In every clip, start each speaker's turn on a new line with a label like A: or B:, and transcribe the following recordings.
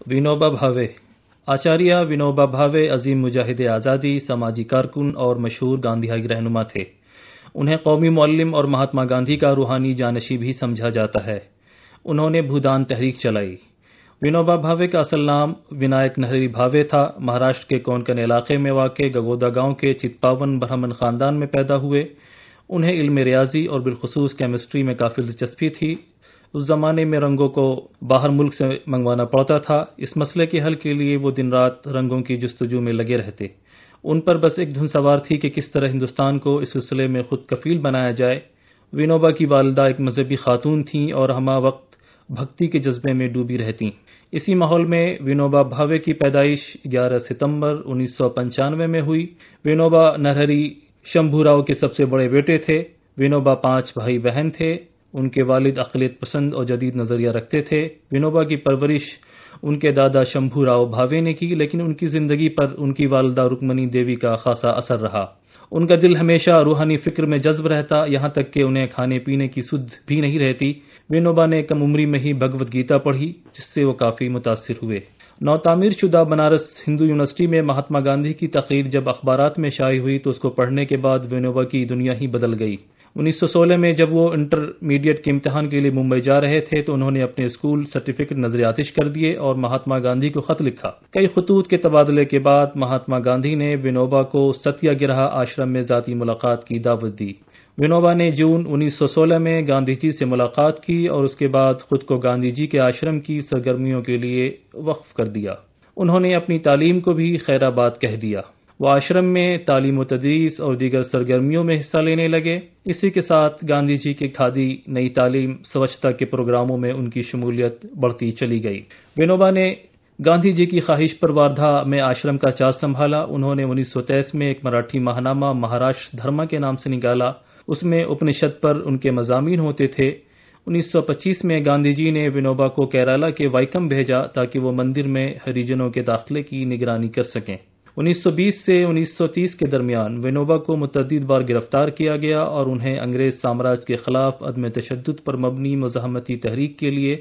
A: ونوبا بھاوے۔ آچاریہ ونوبا بھاوے عظیم مجاہد آزادی، سماجی کارکن اور مشہور گاندھیائی رہنما تھے۔ انہیں قومی معلم اور مہاتما گاندھی کا روحانی جانشین بھی سمجھا جاتا ہے۔ انہوں نے بھودان تحریک چلائی۔ ونوبا بھاوے کا اصل نام ونائک نہری بھاوے تھا۔ مہاراشٹر کے کونکن علاقے میں واقع گگودا گاؤں کے چتپاون برہمن خاندان میں پیدا ہوئے۔ انہیں علم ریاضی اور بالخصوص کیمسٹری میں کافی دلچسپی تھی۔ اس زمانے میں رنگوں کو باہر ملک سے منگوانا پڑتا تھا۔ اس مسئلے کے حل کے لیے وہ دن رات رنگوں کی جستجو میں لگے رہتے۔ ان پر بس ایک دھن سوار تھی کہ کس طرح ہندوستان کو اس سلسلے میں خود کفیل بنایا جائے۔ ونوبا کی والدہ ایک مذہبی خاتون تھیں اور ہمہ وقت بھکتی کے جذبے میں ڈوبی رہتیں۔ اسی ماحول میں ونوبا بھاوے کی پیدائش 11 ستمبر 1995 میں ہوئی۔ ونوبا نرہری شمبھو راؤ کے سب سے بڑے بیٹے تھے۔ ونوبا 5 بھائی بہن تھے۔ ان کے والد اقلیت پسند اور جدید نظریہ رکھتے تھے۔ ونوبا کی پرورش ان کے دادا شمبھو راؤ بھاوے نے کی، لیکن ان کی زندگی پر ان کی والدہ رکمنی دیوی کا خاصا اثر رہا۔ ان کا دل ہمیشہ روحانی فکر میں جذب رہتا، یہاں تک کہ انہیں کھانے پینے کی سدھ بھی نہیں رہتی۔ ونوبا نے کم عمری میں ہی بھگوت گیتا پڑھی، جس سے وہ کافی متاثر ہوئے۔ نو تعمیر شدہ بنارس ہندو یونیورسٹی میں مہاتما گاندھی کی تقریر جب اخبارات میں شائع ہوئی تو اس کو پڑھنے کے بعد ونوبا کی دنیا ہی بدل گئی۔ 1916 میں جب وہ انٹرمیڈیٹ کے امتحان کے لیے ممبئی جا رہے تھے تو انہوں نے اپنے اسکول سرٹیفکیٹ نظر آتش کر دیے اور مہاتما گاندھی کو خط لکھا۔ کئی خطوط کے تبادلے کے بعد مہاتما گاندھی نے ونوبا کو ستیہ گرہ آشرم میں ذاتی ملاقات کی دعوت دی۔ ونوبا نے جون 1916 میں گاندھی جی سے ملاقات کی اور اس کے بعد خود کو گاندھی جی کے آشرم کی سرگرمیوں کے لیے وقف کر دیا۔ انہوں نے اپنی تعلیم کو بھی خیر آباد کہہ دیا۔ وہ آشرم میں تعلیم و تدریس اور دیگر سرگرمیوں میں حصہ لینے لگے۔ اسی کے ساتھ گاندھی جی کے کھادی، نئی تعلیم، سوچھتا کے پروگراموں میں ان کی شمولیت بڑھتی چلی گئی۔ ونوبا نے گاندھی جی کی خواہش پر واردھا میں آشرم کا چارج سنبھالا۔ انہوں نے 1923 میں ایک مراٹھی ماہنامہ مہاراشٹر دھرما کے نام سے نکالا۔ اس میں اپنشد پر ان کے مضامین ہوتے تھے۔ 1925 میں گاندھی جی نے ونوبا کو کیرالہ کے وائکم بھیجا تاکہ وہ مندر میں ہریجنوں کے داخلے کی نگرانی کر سکیں۔ 1920 سے 1930 کے درمیان ونوبا کو متعدد بار گرفتار کیا گیا اور انہیں انگریز سامراج کے خلاف عدم تشدد پر مبنی مزاحمتی تحریک کے لیے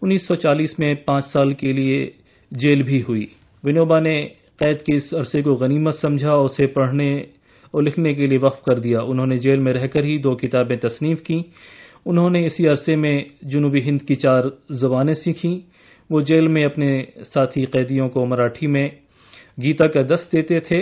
A: 1940 میں 5 سال کے لیے جیل بھی ہوئی۔ ونوبا نے قید کے اس عرصے کو غنیمت سمجھا اور اسے پڑھنے اور لکھنے کے لیے وقف کر دیا۔ انہوں نے جیل میں رہ کر ہی 2 کتابیں تصنیف کیں۔ انہوں نے اسی عرصے میں جنوبی ہند کی 4 زبانیں سیکھیں۔ وہ جیل میں اپنے ساتھی قیدیوں کو مراٹھی میں گیتا کا درس دیتے تھے۔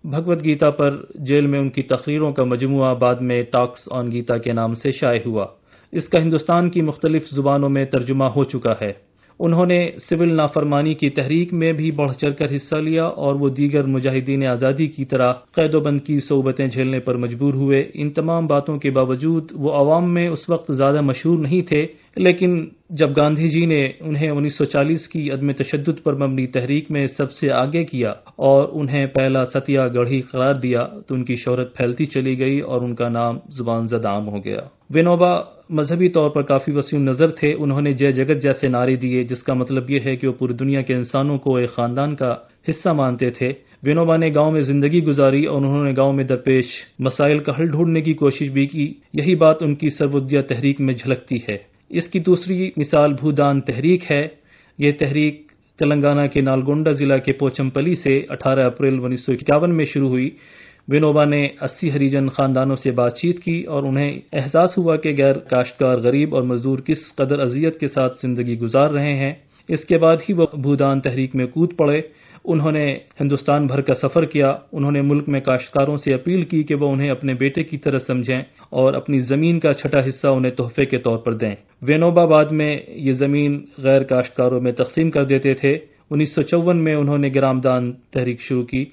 A: بھگوت گیتا پر جیل میں ان کی تقریروں کا مجموعہ بعد میں ٹاکس آن گیتا کے نام سے شائع ہوا۔ اس کا ہندوستان کی مختلف زبانوں میں ترجمہ ہو چکا ہے۔ انہوں نے سول نافرمانی کی تحریک میں بھی بڑھ چڑھ کر حصہ لیا اور وہ دیگر مجاہدین آزادی کی طرح قید و بند کی صعوبتیں جھیلنے پر مجبور ہوئے۔ ان تمام باتوں کے باوجود وہ عوام میں اس وقت زیادہ مشہور نہیں تھے، لیکن جب گاندھی جی نے انہیں 1940 کی عدم تشدد پر مبنی تحریک میں سب سے آگے کیا اور انہیں پہلا ستیہ گڑھی قرار دیا تو ان کی شہرت پھیلتی چلی گئی اور ان کا نام زبان زد عام ہو گیا۔ ونوبا مذہبی طور پر کافی وسیع نظر تھے۔ انہوں نے جے جگت جیسے نعرے دیے، جس کا مطلب یہ ہے کہ وہ پوری دنیا کے انسانوں کو ایک خاندان کا حصہ مانتے تھے۔ ونوبا نے گاؤں میں زندگی گزاری اور انہوں نے گاؤں میں درپیش مسائل کا حل ڈھونڈنے کی کوشش بھی کی۔ یہی بات ان کی سرودیہ تحریک میں جھلکتی ہے۔ اس کی دوسری مثال بھودان تحریک ہے۔ یہ تحریک تلنگانہ کے نالگونڈا ضلع کے پوچم پلی سے 18 اپریل 1951 میں شروع ہوئی۔ ونوبا نے 80 ہریجن خاندانوں سے بات چیت کی اور انہیں احساس ہوا کہ غیر کاشتکار غریب اور مزدور کس قدر اذیت کے ساتھ زندگی گزار رہے ہیں۔ اس کے بعد ہی وہ بھودان تحریک میں کود پڑے۔ انہوں نے ہندوستان بھر کا سفر کیا۔ انہوں نے ملک میں کاشتکاروں سے اپیل کی کہ وہ انہیں اپنے بیٹے کی طرح سمجھیں اور اپنی زمین کا چھٹا حصہ انہیں تحفے کے طور پر دیں۔ ونوبا بعد میں یہ زمین غیر کاشتکاروں میں تقسیم کر دیتے تھے۔ 1954 میں انہوں نے گرام دان تحریک شروع کی۔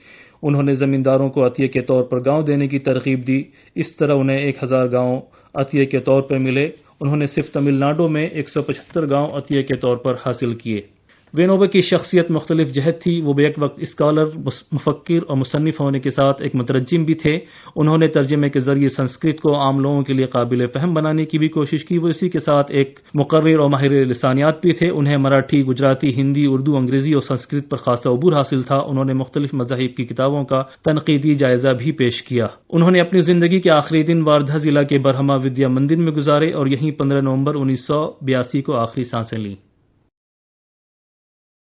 A: انہوں نے زمینداروں کو عطیہ کے طور پر گاؤں دینے کی ترغیب دی۔ اس طرح انہیں 1000 گاؤں عطیہ کے طور پر ملے۔ انہوں نے صرف تمل ناڈو میں 175 گاؤں عطیہ کے طور پر حاصل کیے۔ ونوبا کی شخصیت مختلف جہت تھی۔ وہ بیک وقت اسکالر، مفکر اور مصنف ہونے کے ساتھ ایک مترجم بھی تھے۔ انہوں نے ترجمے کے ذریعے سنسکرت کو عام لوگوں کے لیے قابل فہم بنانے کی بھی کوشش کی۔ وہ اسی کے ساتھ ایک مقرر اور ماہر لسانیات بھی تھے۔ انہیں مراٹھی، گجراتی، ہندی، اردو، انگریزی اور سنسکرت پر خاصا عبور حاصل تھا۔ انہوں نے مختلف مذاہب کی کتابوں کا تنقیدی جائزہ بھی پیش کیا۔ انہوں نے اپنی زندگی کے آخری دن واردھا ضلع کے برہما ودیا مندر میں گزارے اور یہیں 15 نومبر 1982 کو آخری سانسیں لیں۔